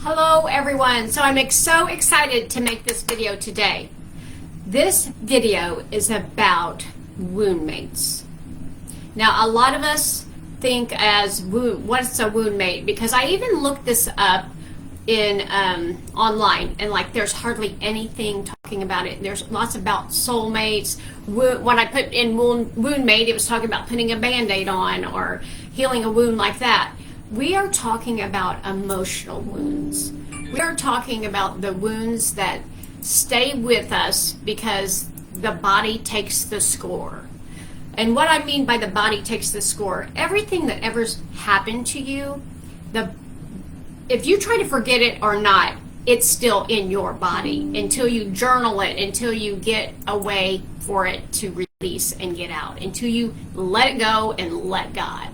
Hello everyone. So I'm so excited to make this video today. This video is about wound mates. Now a lot of us think as what's a wound mate, because I even looked this up in online, and like there's hardly anything talking about it. There's lots about soulmates. When I put in wound mate, it was talking about putting a band-aid on or healing a wound like that. We are talking about emotional wounds. We are talking about the wounds that stay with us because the body takes the score. And what I mean by the body takes the score, everything that ever's happened to you, if you try to forget it or not, it's still in your body until you journal it, until you get a way for it to release and get out, until you let it go and let God.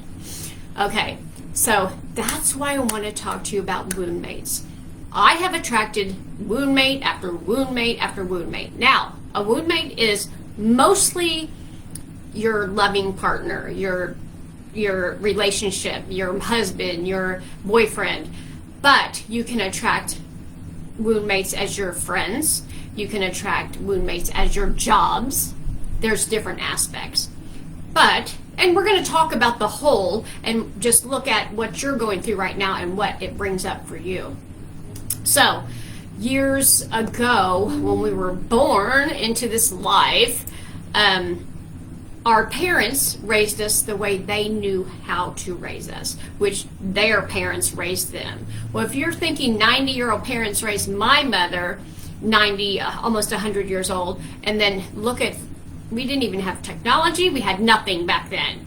Okay. So that's why I want to talk to you about wound mates. I have attracted wound mate after wound mate after wound mate. Now, a wound mate is mostly your loving partner, your relationship, your husband, your boyfriend. But you can attract wound mates as your friends. You can attract wound mates as your jobs. There's different aspects. And we're going to talk about the whole and just look at what you're going through right now and what it brings up for you. So, years ago, when we were born into this life, our parents raised us the way they knew how to raise us, which their parents raised them. Well, if you're thinking 90-year-old parents raised my mother, 90, almost 100 years old, and then look at, we didn't even have technology. We had nothing back then.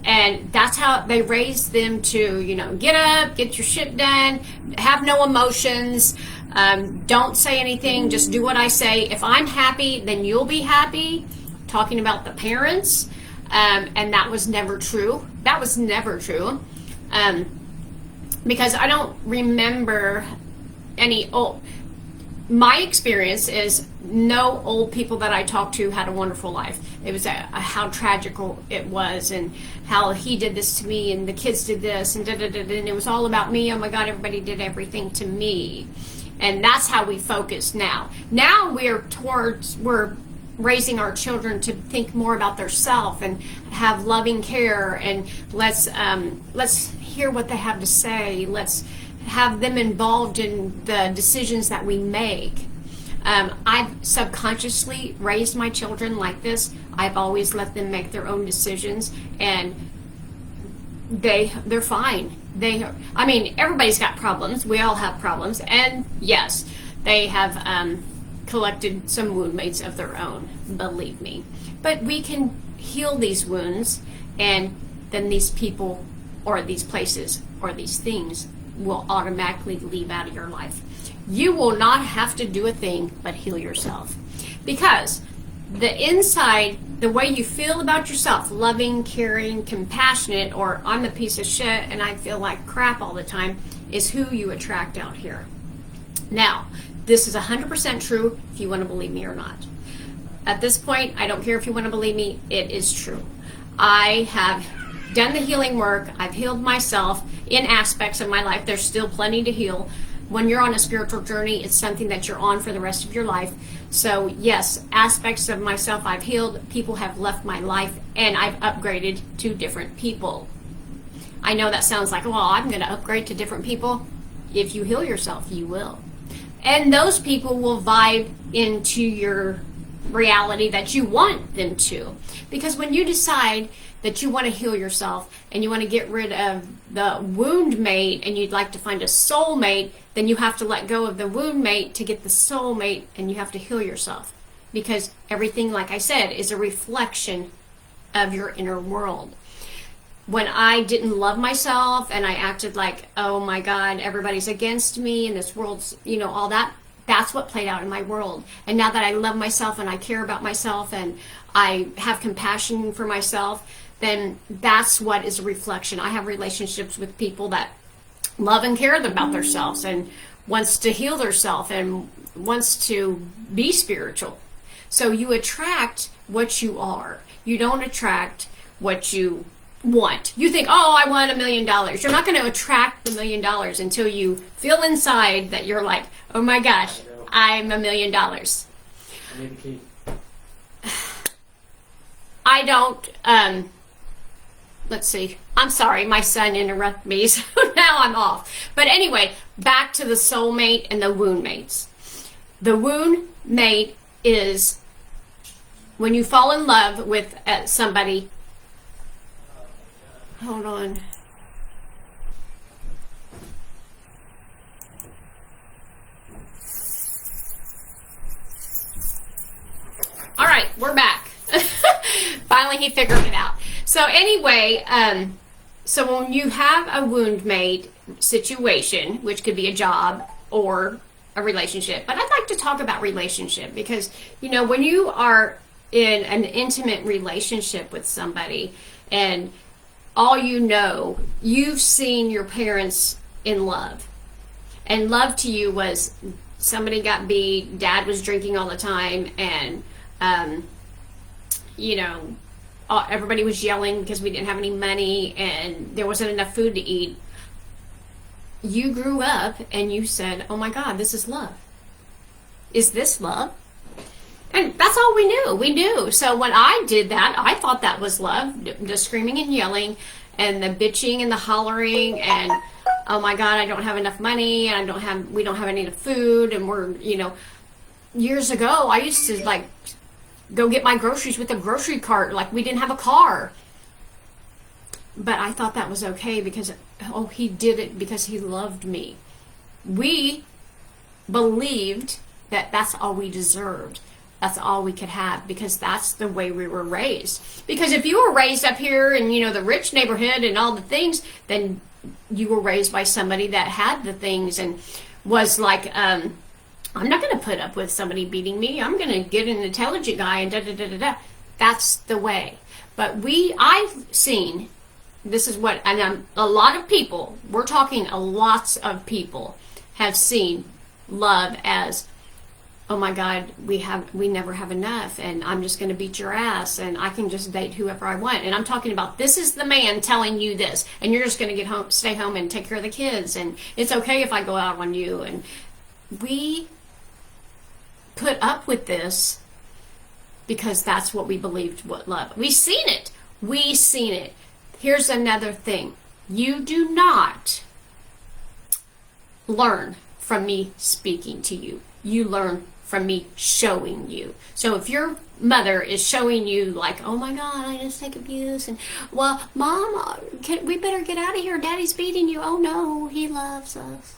And that's how they raised them to, get up, get your shit done, have no emotions, don't say anything, just do what I say. If I'm happy, then you'll be happy. Talking about the parents. And that was never true. That was never true. Because I don't remember any old... My experience is no old people that I talked to had a wonderful life. It was how tragical it was, and how he did this to me, and the kids did this, and and it was all about me. Oh my God, everybody did everything to me, and that's how we focus now. Now we're raising our children to think more about themselves and have loving care, and let's hear what they have to say. Let's have them involved in the decisions that we make. I've subconsciously raised my children like this. I've always let them make their own decisions, and they're fine. Everybody's got problems. We all have problems, and yes, they have collected some wound mates of their own, believe me. But we can heal these wounds, and then these people or these places or these things will automatically leave out of your life. You will not have to do a thing but heal yourself. Because the inside, the way you feel about yourself, loving, caring, compassionate, or I'm a piece of shit and I feel like crap all the time, is who you attract out here. Now, this is 100% true if you want to believe me or not. At this point, I don't care if you want to believe me, it is true. I have done the healing work. I've healed myself in aspects of my life. There's still plenty to heal. When you're on a spiritual journey, it's something that you're on for the rest of your life. So yes, aspects of myself I've healed. People have left my life, and I've upgraded to different people. I know that sounds like, well, I'm going to upgrade to different people. If you heal yourself, you will. And those people will vibe into your reality that you want them to. Because when you decide that you want to heal yourself and you want to get rid of the wound mate and you'd like to find a soul mate, then you have to let go of the wound mate to get the soul mate, and you have to heal yourself. Because everything, like I said, is a reflection of your inner world. When I didn't love myself and I acted like, oh my God, everybody's against me and this world's, all that, that's what played out in my world. And now that I love myself and I care about myself and I have compassion for myself, then that's what is a reflection. I have relationships with people that love and care about themselves and wants to heal themselves and wants to be spiritual. So you attract what you are. You don't attract what you want. You think, oh, I want $1,000,000. You're not going to attract the $1,000,000 until you feel inside that you're like, oh my gosh, I'm $1,000,000. I need the key. I don't, let's see. I'm sorry, my son interrupted me, so now I'm off. But anyway, back to the soulmate and the wound mates. The wound mate is when you fall in love with somebody. Hold on. All right, we're back. Finally, he figured it out. So anyway, so when you have a wound mate situation, which could be a job or a relationship, but I'd like to talk about relationship because, you know, when you are in an intimate relationship with somebody and all you know, you've seen your parents in love. And love to you was somebody got beat, dad was drinking all the time, and, you know, everybody was yelling because we didn't have any money and there wasn't enough food to eat. You grew up and you said, oh my God, this is love. Is this love? And that's all we knew. We knew. So when I did that, I thought that was love. The screaming and yelling and the bitching and the hollering and, oh my God, I don't have enough money and we don't have any food and we're, you know, years ago, I used to like go get my groceries with a grocery cart. Like we didn't have a car. But I thought that was okay because, oh, he did it because he loved me. We believed that that's all we deserved. That's all we could have because that's the way we were raised. Because if you were raised up here in, you know, the rich neighborhood and all the things, then you were raised by somebody that had the things and was like, I'm not going to put up with somebody beating me. I'm going to get an intelligent guy and da-da-da-da-da. That's the way. But I've seen, this is what, and a lot of people, we're talking lots of people have seen love as, oh my God, we never have enough and I'm just going to beat your ass and I can just date whoever I want. And I'm talking about this is the man telling you this and you're just going to get home, stay home and take care of the kids and it's okay if I go out on you. And we put up with this because that's what we believed what love. We've seen it. Here's another thing. You do not learn from me speaking to you. You learn from me showing you. So if your mother is showing you like, oh my God, I just take abuse and, well, Mom, we better get out of here. Daddy's beating you. Oh no, he loves us.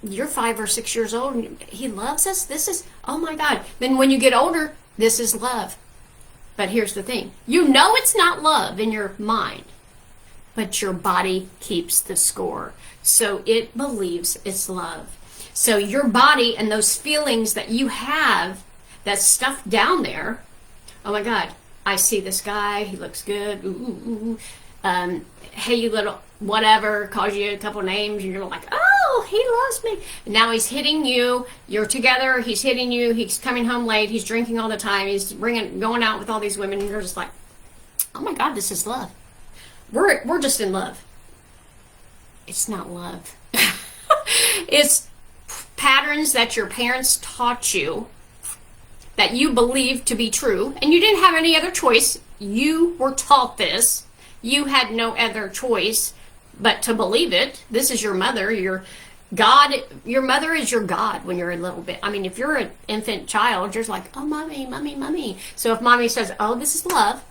You're 5 or 6 years old and he loves us. This is, oh my God. Then when you get older, this is love. But here's the thing. You know it's not love in your mind, but your body keeps the score. So it believes it's love. So your body and those feelings that you have, that's stuffed down there, oh my God, I see this guy, he looks good, ooh. Hey, you little whatever, calls you a couple names, and you're like, oh, he loves me. And now he's hitting you, you're together, he's hitting you, he's coming home late, he's drinking all the time, he's going out with all these women, and you're just like, oh my God, this is love. We're just in love. It's not love. It's patterns that your parents taught you that you believed to be true, and you didn't have any other choice. You were taught this. You had no other choice but to believe it. This is your mother, your God. Your mother is your God when you're a little bit. I mean, if you're an infant child, you're just like, oh, mommy, mommy, mommy. So if mommy says, oh, this is love,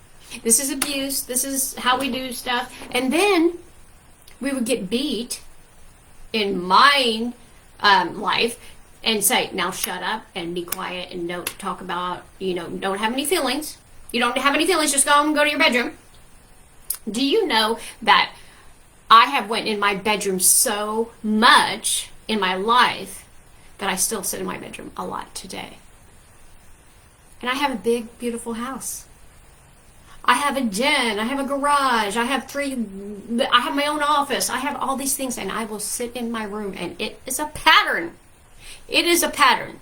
this is abuse, this is how we do stuff, and then we would get beat in my life and say, now shut up and be quiet and don't talk about, don't have any feelings. You don't have any feelings, just go and go to your bedroom. Do you know that I have went in my bedroom so much in my life that I still sit in my bedroom a lot today? And I have a big, beautiful house. I have a den, I have a garage, I have my own office, I have all these things, and I will sit in my room, and it is a pattern. It is a pattern.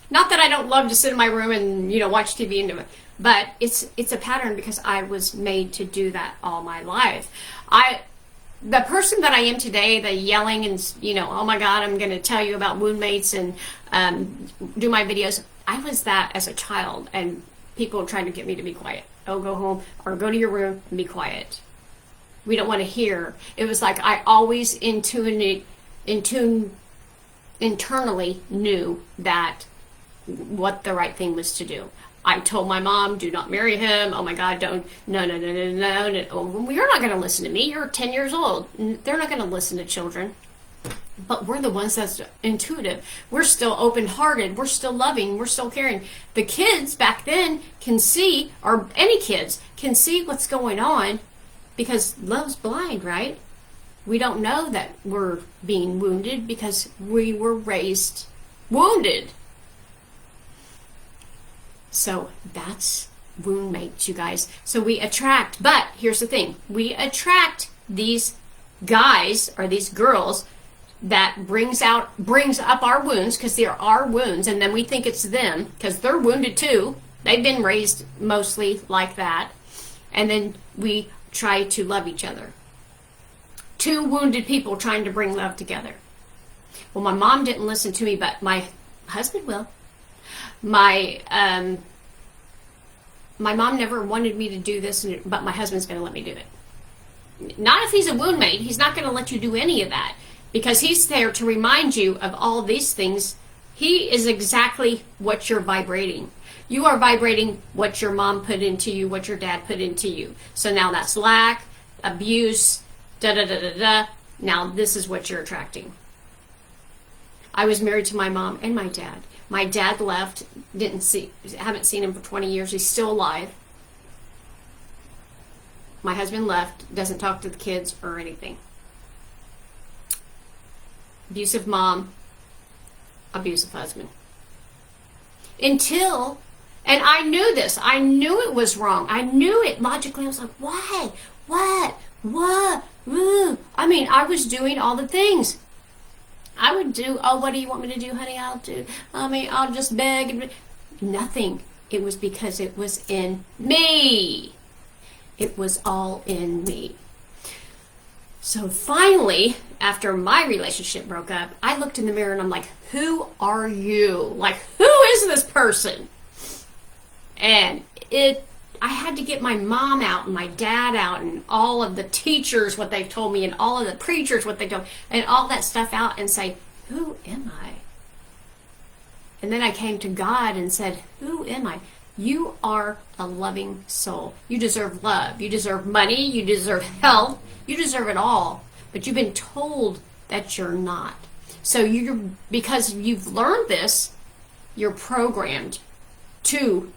Not that I don't love to sit in my room and, watch TV and do it, but it's a pattern because I was made to do that all my life. The person that I am today, the yelling and, oh my God, I'm going to tell you about wound mates and do my videos. I was that as a child, and people trying to get me to be quiet. Oh, go home or go to your room and be quiet. We don't want to hear. It was like I always internally knew that what the right thing was to do. I told my mom, do not marry him. Oh my God, don't. No. Oh, you're not going to listen to me. You're 10 years old. They're not going to listen to children. But we're the ones that's intuitive. We're still open-hearted. We're still loving. We're still caring. The kids back then can see, or any kids can see what's going on because love's blind, right? We don't know that we're being wounded because we were raised wounded. So that's wound mates, you guys. So we attract, but here's the thing. We attract these guys or these girls that brings up our wounds because they're our wounds, and then we think it's them because they're wounded too. They've been raised mostly like that. And then we try to love each other. Two wounded people trying to bring love together. Well, my mom didn't listen to me, but my husband will. My mom never wanted me to do this, but my husband's going to let me do it. Not if he's a wound mate. He's not going to let you do any of that because he's there to remind you of all these things. He is exactly what you're vibrating. You are vibrating what your mom put into you, what your dad put into you. So now that's lack, abuse, da-da-da-da-da. Now this is what you're attracting. I was married to my mom and my dad. My dad left, haven't seen him for 20 years. He's still alive. My husband left, doesn't talk to the kids or anything. Abusive mom, abusive husband. And I knew this. I knew it was wrong. I knew it logically. I was like, why? What? Ooh. I mean, I was doing all the things. I would do, what do you want me to do, honey? I'll just beg. Nothing. It was because it was in me. It was all in me. So finally, after my relationship broke up, I looked in the mirror and I'm like, who are you? Like, who is this person? And I had to get my mom out and my dad out and all of the teachers, what they've told me, and all of the preachers, what they told me, and all that stuff out and say, who am I? And then I came to God and said, who am I? You are a loving soul. You deserve love. You deserve money. You deserve health. You deserve it all. But you've been told that you're not. So because you've learned this, you're programmed to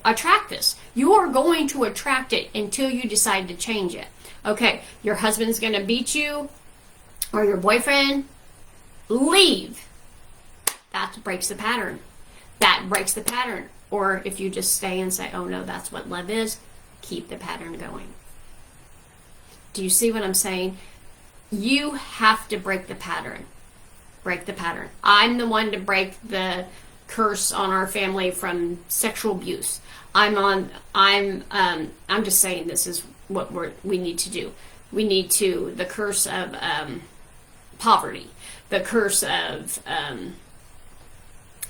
attract this. You are going to attract it until you decide to change it. Okay, your husband's going to beat you or your boyfriend. Leave. That breaks the pattern. That breaks the pattern. Or if you just stay and say, oh no, that's what love is, keep the pattern going. Do you see what I'm saying? You have to break the pattern. Break the pattern. I'm the one to break the curse on our family from sexual abuse. I'm just saying this is what we need to do. We need to, the curse of poverty, the curse of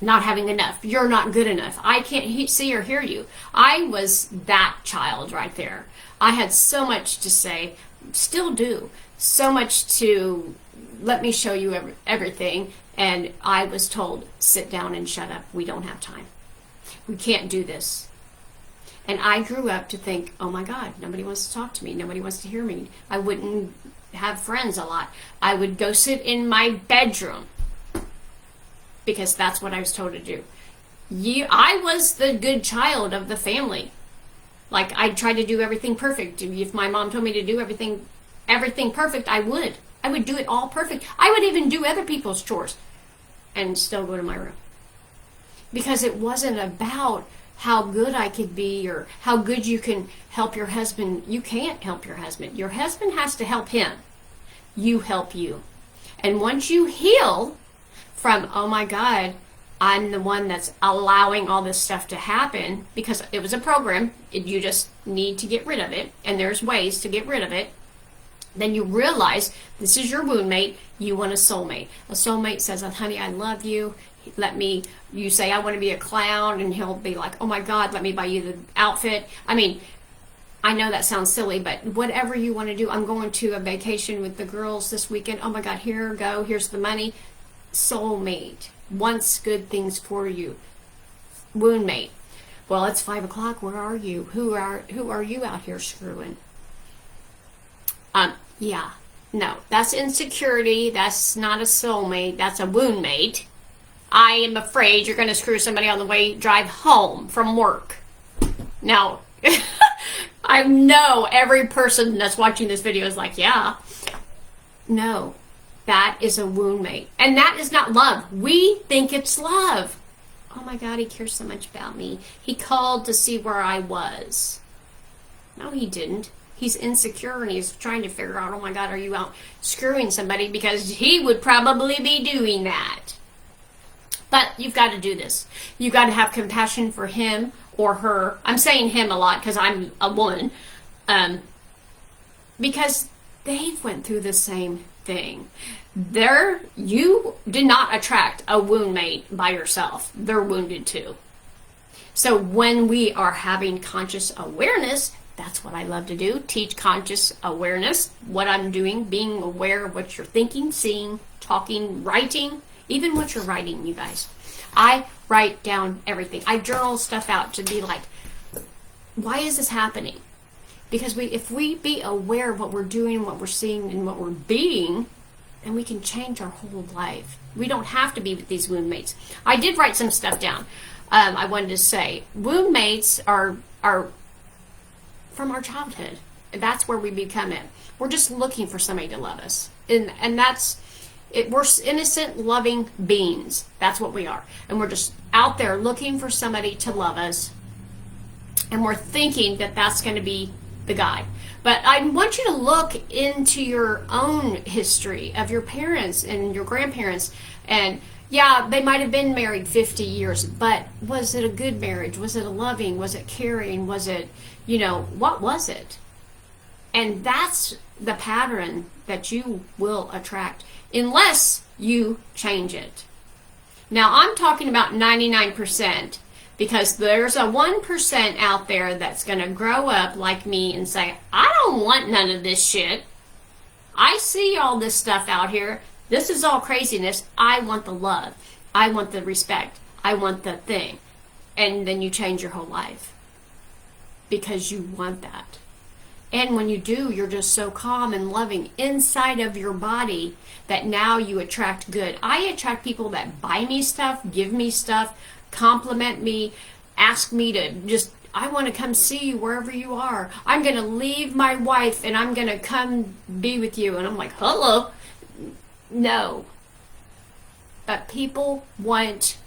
not having enough. You're not good enough. I can't see or hear you. I was that child right there. I had so much to say, still do, so much to let me show you everything. And I was told, sit down and shut up. We don't have time. We can't do this. And I grew up to think, oh my God, nobody wants to talk to me. Nobody wants to hear me. I wouldn't have friends a lot. I would go sit in my bedroom because that's what I was told to do. I was the good child of the family. Like, I tried to do everything perfect. If my mom told me to do everything perfect, I would. I would do it all perfect. I would even do other people's chores and still go to my room. Because it wasn't about how good I could be or how good you can help your husband. You can't help your husband. Your husband has to help him. You help you. And once you heal from, oh my God, I'm the one that's allowing all this stuff to happen because it was a program. You just need to get rid of it, and there's ways to get rid of it. Then you realize this is your wound mate. You want a soulmate. A soulmate says, honey, I love you. You say, I want to be a clown, and he'll be like, oh my God, let me buy you the outfit. I mean, I know that sounds silly, but whatever you want to do. I'm going to a vacation with the girls this weekend. Oh my God, here, go. Here's the money. Soulmate wants good things for you. Wound mate. Well, it's 5 o'clock. Where are you? Who are you out here screwing? Yeah. No, that's insecurity. That's not a soulmate. That's a wound mate. I am afraid you're going to screw somebody on the way drive home from work. Now, I know every person that's watching this video is like, yeah. No, that is a wound mate. And that is not love. We think it's love. Oh my God, he cares so much about me. He called to see where I was. No, he didn't. He's insecure and he's trying to figure out, oh my God, are you out screwing somebody? Because he would probably be doing that. But you've got to do this. You've got to have compassion for him or her. I'm saying him a lot because I'm a woman. Because they went through the same thing. You did not attract a wound mate by yourself. They're wounded too. So when we are having conscious awareness, that's what I love to do. Teach conscious awareness. What I'm doing, being aware of what you're thinking, seeing, talking, writing, even what you're writing, you guys. I write down everything. I journal stuff out to be like, why is this happening? Because if we be aware of what we're doing, what we're seeing, and what we're being, then we can change our whole life. We don't have to be with these wound mates. I did write some stuff down. I wanted to say, wound mates are from our childhood. That's where we become it. We're just looking for somebody to love us. And that's it. We're innocent, loving beings. That's what we are. And we're just out there looking for somebody to love us. And we're thinking that that's going to be the guy. But I want you to look into your own history of your parents and your grandparents. And yeah, they might have been married 50 years, but was it a good marriage? Was it a loving? Was it caring? Was it, what was it? And that's the pattern that you will attract unless you change it. Now, I'm talking about 99%. Because there's a 1% out there that's going to grow up like me and say, I don't want none of this shit. I see all this stuff out here. This is all craziness. I want the love. I want the respect. I want the thing. And then you change your whole life. Because you want that. And when you do, you're just so calm and loving inside of your body that now you attract good. I attract people that buy me stuff, give me stuff, compliment me, ask me to I want to come see you wherever you are. I'm going to leave my wife and I'm going to come be with you. And I'm like, hello. No. But people want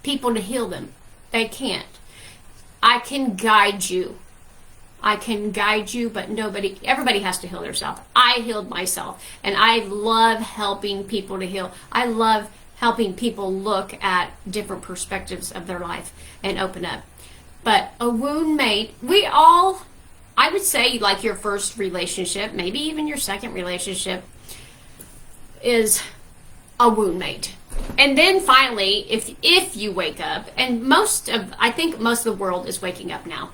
people to heal them. They can't. I can guide you. But everybody has to heal themselves. I healed myself. And I love helping people to heal. I love helping people look at different perspectives of their life and open up. But a wound mate, I would say like your first relationship, maybe even your second relationship, is a wound mate. And then finally, if you wake up, and I think most of the world is waking up now,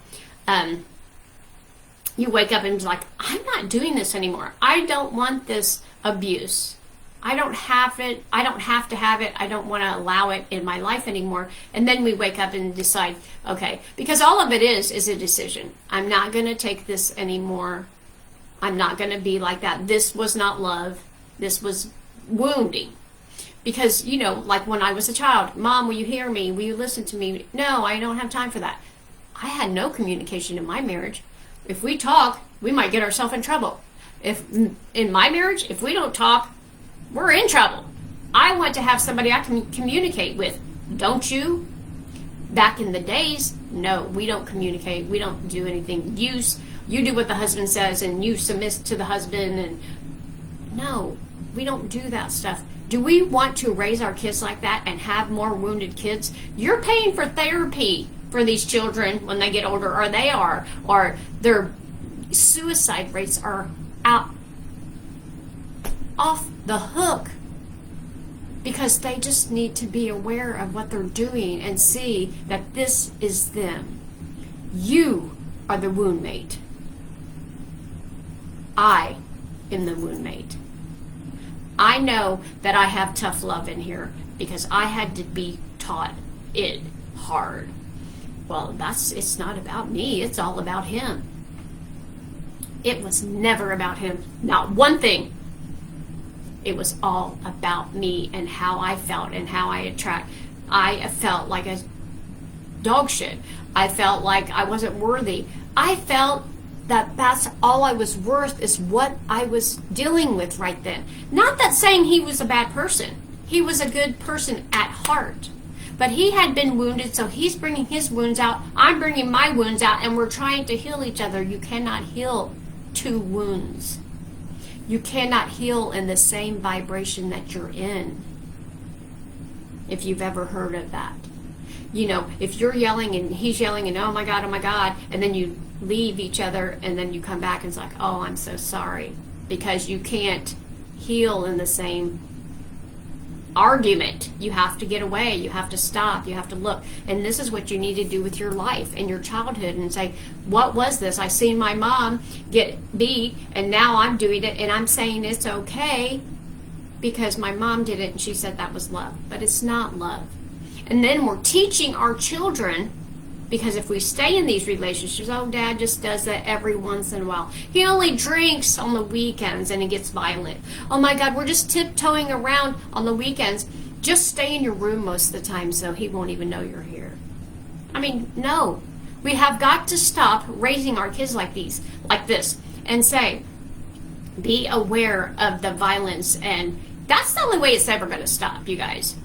you wake up and be like, I'm not doing this anymore. I don't want this abuse. I don't have it. I don't have to have it. I don't want to allow it in my life anymore. And then we wake up and decide, okay, because all of it is a decision. I'm not going to take this anymore. I'm not going to be like that. This was not love. This was wounding. Because, like when I was a child, Mom, will you hear me? Will you listen to me? No, I don't have time for that. I had no communication in my marriage. If we talk, we might get ourselves in trouble. In my marriage, if we don't talk, we're in trouble. I want to have somebody I can communicate with. Don't you? Back in the days, no, we don't communicate. We don't do anything. You do what the husband says and you submit to the husband. And no, We don't do that stuff. Do we want to raise our kids like that and have more wounded kids? You're paying for therapy for these children when they get older, or they are, or their suicide rates are out off the hook, because they just need to be aware of what they're doing and see that this is them. You are the wound mate. I am the wound mate. I know that I have tough love in here because I had to be taught it hard. Well, it's not about me, it's all about him. It was never about him. Not one thing. It was all about me and how I felt and how I attract. I felt like a dog shit. I felt like I wasn't worthy. I felt that that's all I was worth, is what I was dealing with right then. Not that saying he was a bad person. He was a good person at heart. But he had been wounded, so he's bringing his wounds out. I'm bringing my wounds out, and we're trying to heal each other. You cannot heal two wounds. You cannot heal in the same vibration that you're in. If you've ever heard of that. You know, if you're yelling and he's yelling and oh my God, and then you leave each other and then you come back and it's like, oh, I'm so sorry. Because you can't heal in the same argument. You have to get away. You have to stop. You have to look. And this is what you need to do with your life and your childhood, and say, what was this? I seen my mom get beat and now I'm doing it, and I'm saying it's okay because my mom did it and she said that was love. But it's not love. And then we're teaching our children, because if we stay in these relationships, oh, Dad just does that every once in a while. He only drinks on the weekends and he gets violent. Oh my God, we're just tiptoeing around on the weekends. Just stay in your room most of the time so he won't even know you're here. I mean, no. We have got to stop raising our kids like this, and say, be aware of the violence, and that's the only way it's ever going to stop, you guys.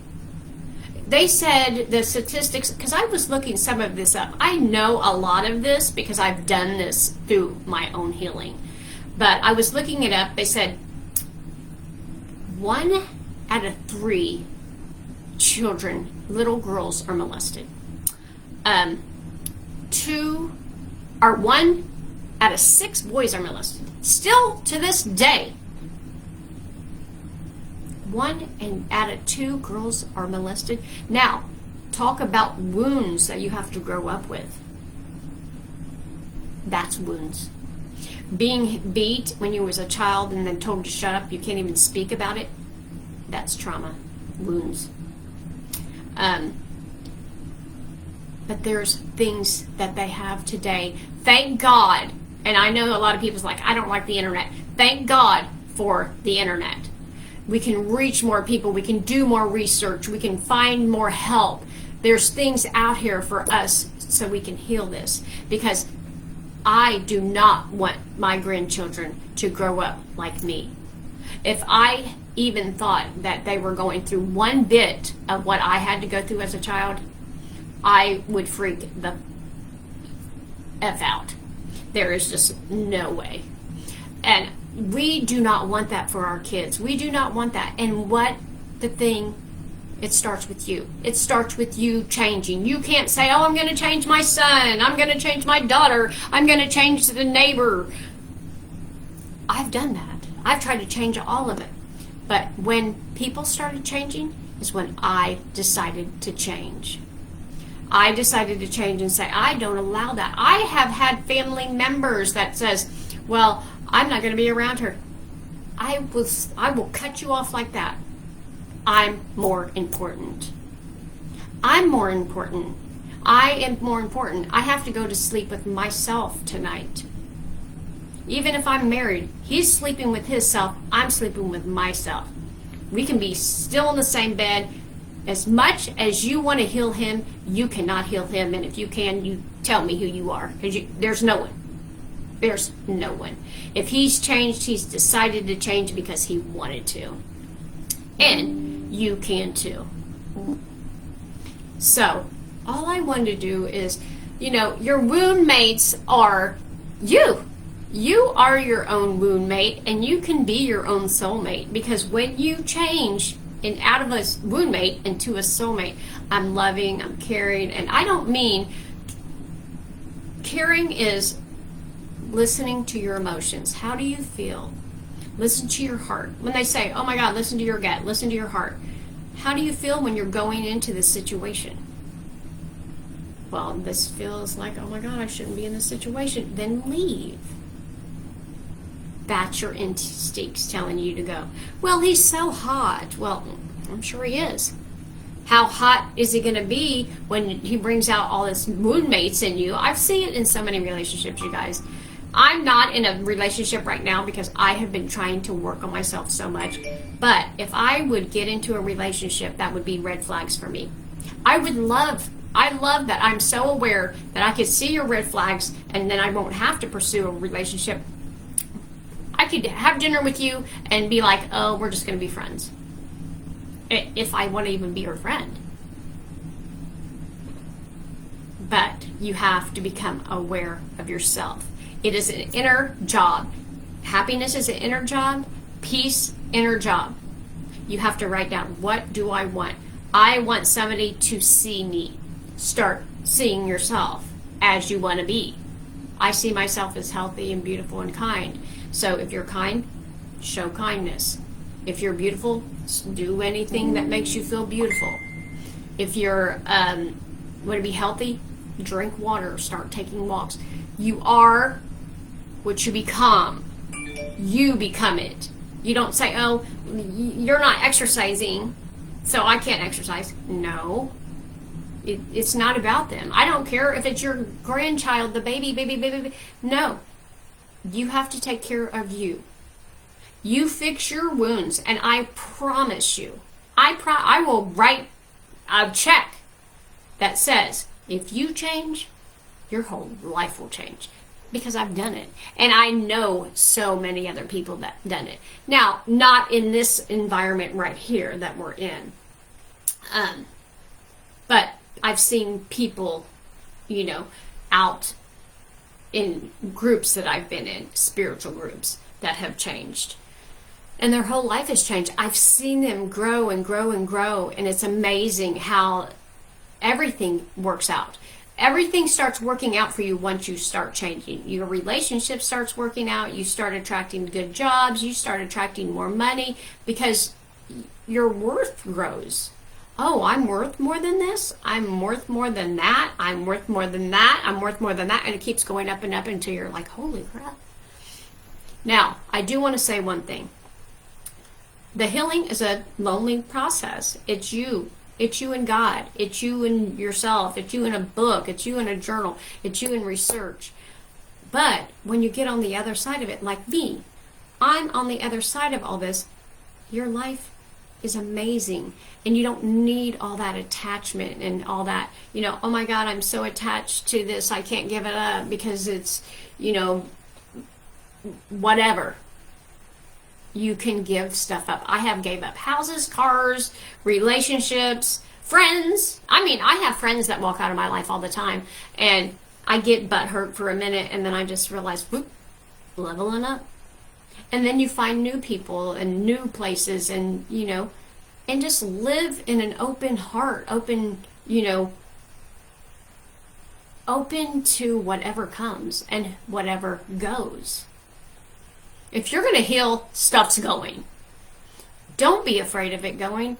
They said the statistics, because I was looking some of this up. I know a lot of this because I've done this through my own healing. But I was looking it up. They said 1 out of 3 children, little girls, are molested. 1 out of 6 boys are molested. Still to this day. 1 out of 2 girls are molested. Now, talk about wounds that you have to grow up with. That's wounds. Being beat when you was a child and then told to shut up, you can't even speak about it. That's trauma. Wounds. But there's things that they have today. Thank God. And I know a lot of people's like, I don't like the internet. Thank God for the internet. We can reach more people. We can do more research. We can find more help. There's things out here for us so we can heal this. Because I do not want my grandchildren to grow up like me. If I even thought that they were going through one bit of what I had to go through as a child, I would freak the F out. There is just no way. And we do not want that for our kids. We do not want that. And it starts with you. It starts with you changing. You can't say, oh, I'm going to change my son. I'm going to change my daughter. I'm going to change the neighbor. I've done that. I've tried to change all of it. But when people started changing is when I decided to change. I decided to change and say, I don't allow that. I have had family members that says, well, I'm not going to be around her. I will cut you off like that. I'm more important. I'm more important. I am more important. I have to go to sleep with myself tonight. Even if I'm married, he's sleeping with his self, I'm sleeping with myself. We can be still in the same bed. As much as you want to heal him, you cannot heal him. And if you can, you tell me who you are. Because there's no one. There's no one. If he's changed, he's decided to change because he wanted to. And you can too. So, all I want to do is, your wound mates are you. You are your own wound mate, and you can be your own soulmate, because when you change and out of a wound mate into a soulmate, I'm loving, I'm caring, and I don't mean caring is listening to your emotions. How do you feel? Listen to your heart. When they say, oh my God, listen to your gut, listen to your heart. How do you feel when you're going into this situation? Well, this feels like, oh my God, I shouldn't be in this situation. Then leave. That's your instincts telling you to go. Well, he's so hot. Well, I'm sure he is. How hot is he going to be when he brings out all his wound mates in you? I've seen it in so many relationships, you guys. I'm not in a relationship right now because I have been trying to work on myself so much. But if I would get into a relationship, that would be red flags for me. I love that I'm so aware that I could see your red flags, and then I won't have to pursue a relationship. I could have dinner with you and be like, oh, we're just going to be friends. If I want to even be your friend. But you have to become aware of yourself. It is an inner job. Happiness is an inner job. Peace, inner job. You have to write down, what do I want? I want somebody to see me. Start seeing yourself as you want to be. I see myself as healthy and beautiful and kind. So if you're kind, show kindness. If you're beautiful, do anything that makes you feel beautiful. If you're want to be healthy, drink water, start taking walks. You are what you become. You become it. You don't say, oh, you're not exercising, so I can't exercise. No. It's not about them. I don't care if it's your grandchild, the baby. No. You have to take care of you. You fix your wounds, and I promise you, I will write a check that says, if you change, your whole life will change. Because I've done it. And I know so many other people that done it. Now, not in this environment right here that we're in. But I've seen people, out in groups that I've been in, spiritual groups, that have changed. And their whole life has changed. I've seen them grow and grow and grow. And it's amazing how everything works out. Everything starts working out for you once you start changing. Your relationship starts working out. You start attracting good jobs. You start attracting more money because your worth grows. Oh, I'm worth more than this. I'm worth more than that. I'm worth more than that. I'm worth more than that. And it keeps going up and up until you're like, holy crap. Now, I do want to say one thing. The healing is a lonely process. It's you. It's you and God. It's you and yourself. It's you in a book. It's you in a journal. It's you in research. But when you get on the other side of it, like me, I'm on the other side of all this. Your life is amazing. And you don't need all that attachment and all that, oh my God, I'm so attached to this. I can't give it up because it's, whatever. You can give stuff up. I have gave up houses, cars, relationships, friends. I have friends that walk out of my life all the time, and I get butthurt for a minute, and then I just realize, whoop, leveling up. And then you find new people and new places, and, and just live in an open heart, open to whatever comes and whatever goes. If you're going to heal, stuff's going. Don't be afraid of it going.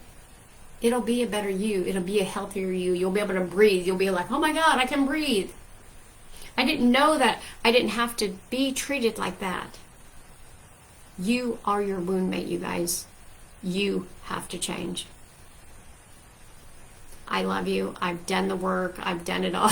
It'll be a better you. It'll be a healthier you. You'll be able to breathe. You'll be like, oh my God, I can breathe. I didn't know that I didn't have to be treated like that. You are your wound mate, you guys. You have to change. I love you. I've done the work. I've done it all.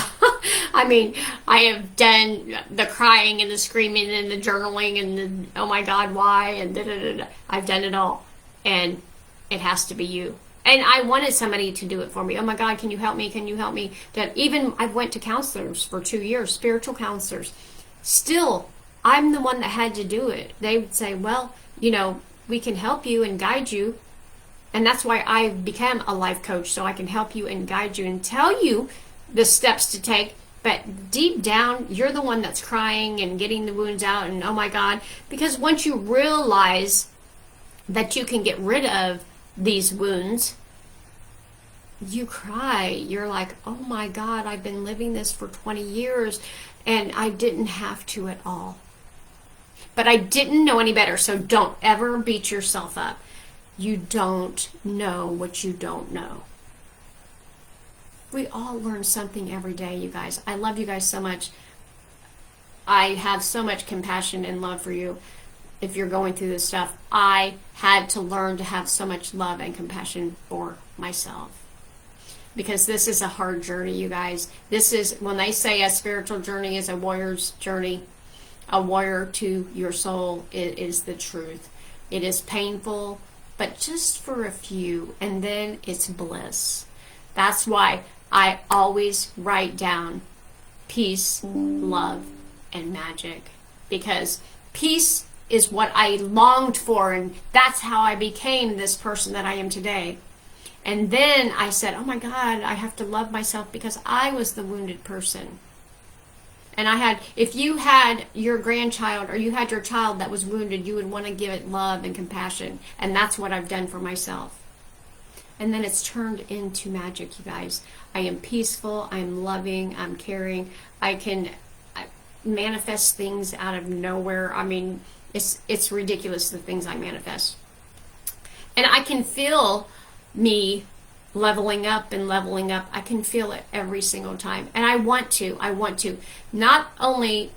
I have done the crying and the screaming and the journaling and the, oh my God, why? And da-da-da-da. I've done it all. And it has to be you. And I wanted somebody to do it for me. Oh my God, can you help me? Can you help me? That even I went to counselors for 2 years, spiritual counselors. Still, I'm the one that had to do it. They would say, well, we can help you and guide you. And that's why I've become a life coach, so I can help you and guide you and tell you the steps to take But deep down, you're the one that's crying and getting the wounds out and oh my God. Because once you realize that you can get rid of these wounds, you cry. You're like, oh my God, I've been living this for 20 years and I didn't have to at all. But I didn't know any better, so don't ever beat yourself up. You don't know what you don't know. We all learn something every day, you guys. I love you guys so much. I have so much compassion and love for you if you're going through this stuff. I had to learn to have so much love and compassion for myself. Because this is a hard journey, you guys. This is, when they say a spiritual journey is a warrior's journey, a warrior to your soul, it is the truth. It is painful, but just for a few, and then it's bliss. That's why I always write down peace, love, and magic. Because peace is what I longed for, and that's how I became this person that I am today. And then I said, oh my God, I have to love myself because I was the wounded person. And if you had your grandchild or you had your child that was wounded, you would want to give it love and compassion. And that's what I've done for myself. And then it's turned into magic, you guys. I am peaceful, I'm loving, I'm caring. I manifest things out of nowhere. I mean, it's ridiculous, the things I manifest. And I can feel me leveling up and leveling up. I can feel it every single time. And I want to. Not only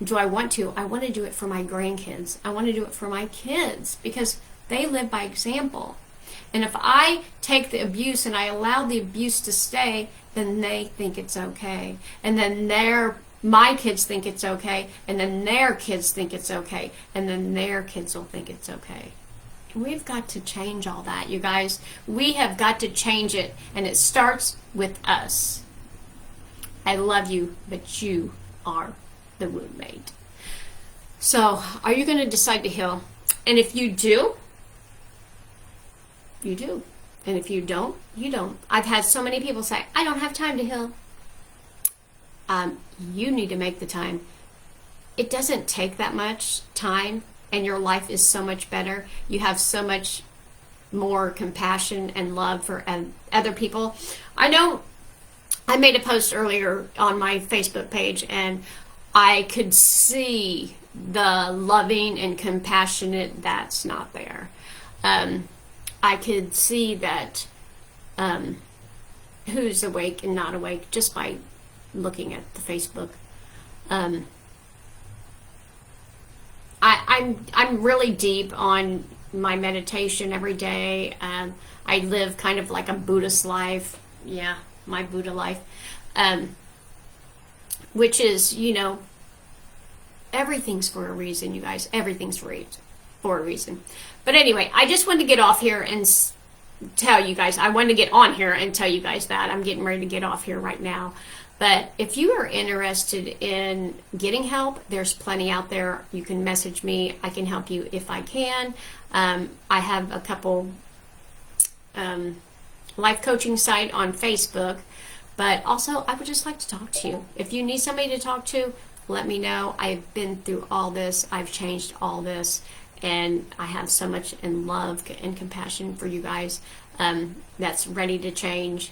do I want to do it for my grandkids. I want to do it for my kids because they live by example. And if I take the abuse and I allow the abuse to stay, then they think it's okay. And then my kids think it's okay. And then their kids think it's okay. And then their kids will think it's okay. We've got to change all that, you guys. We have got to change it, and it starts with us. I love you, but you are the wound mate. So, are you going to decide to heal? And if you do, you do. And if you don't, you don't. I've had so many people say, I don't have time to heal. You need to make the time. It doesn't take that much time. And your life is so much better. You have so much more compassion and love for other people. I know I made a post earlier on my Facebook page, and I could see the loving and compassionate that's not there. I could see that who's awake and not awake just by looking at the Facebook. I'm really deep on my meditation every day. I live kind of like a Buddhist life. Yeah, my Buddha life. Which is, everything's for a reason, you guys. Everything's for a reason. But anyway, I just wanted to get off here and tell you guys. I wanted to get on here and tell you guys that. I'm getting ready to get off here right now. But if you are interested in getting help, there's plenty out there. You can message me. I can help you if I can. I have a couple life coaching site on Facebook. But also, I would just like to talk to you. If you need somebody to talk to, let me know. I've been through all this. I've changed all this. And I have so much in love and compassion for you guys that's ready to change.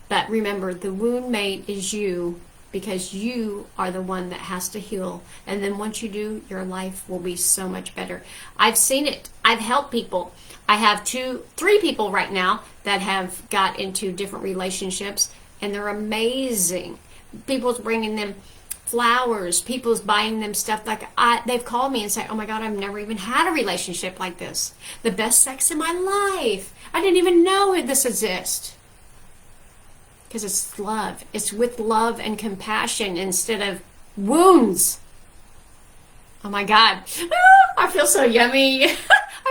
But remember, the wound mate is you because you are the one that has to heal. And then once you do, your life will be so much better. I've seen it. I've helped people. I have 3 people right now that have got into different relationships, and they're amazing. People's bringing them flowers. People's buying them stuff. They've called me and said, oh my God, I've never even had a relationship like this. The best sex in my life. I didn't even know this exists. Because it's love. It's with love and compassion instead of wounds. Oh my God. I feel so yummy. I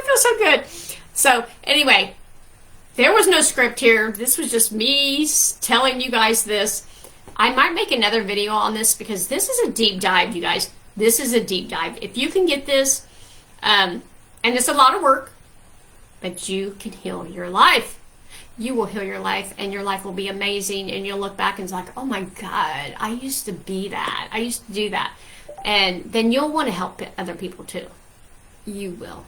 feel so good. So anyway, there was no script here. This was just me telling you guys this. I might make another video on this because this is a deep dive, you guys. This is a deep dive. If you can get this, and it's a lot of work, but you can heal your life. you will heal your life, and your life will be amazing, and you'll look back and it's like, oh my God, I used to be that. I used to do that. And then you'll want to help other people too. You will.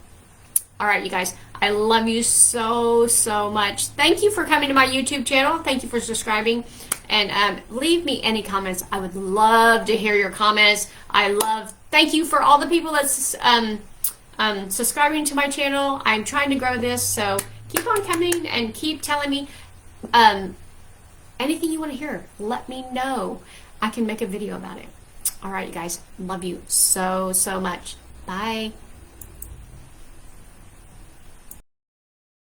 All right, you guys, I love you so, so much. Thank you for coming to my YouTube channel. Thank you for subscribing. And leave me any comments. I would love to hear your comments. Thank you for all the people that's subscribing to my channel. I'm trying to grow this, so keep on coming and keep telling me anything you want to hear. Let me know. I can make a video about it. All right, you guys, love you so, so much. Bye.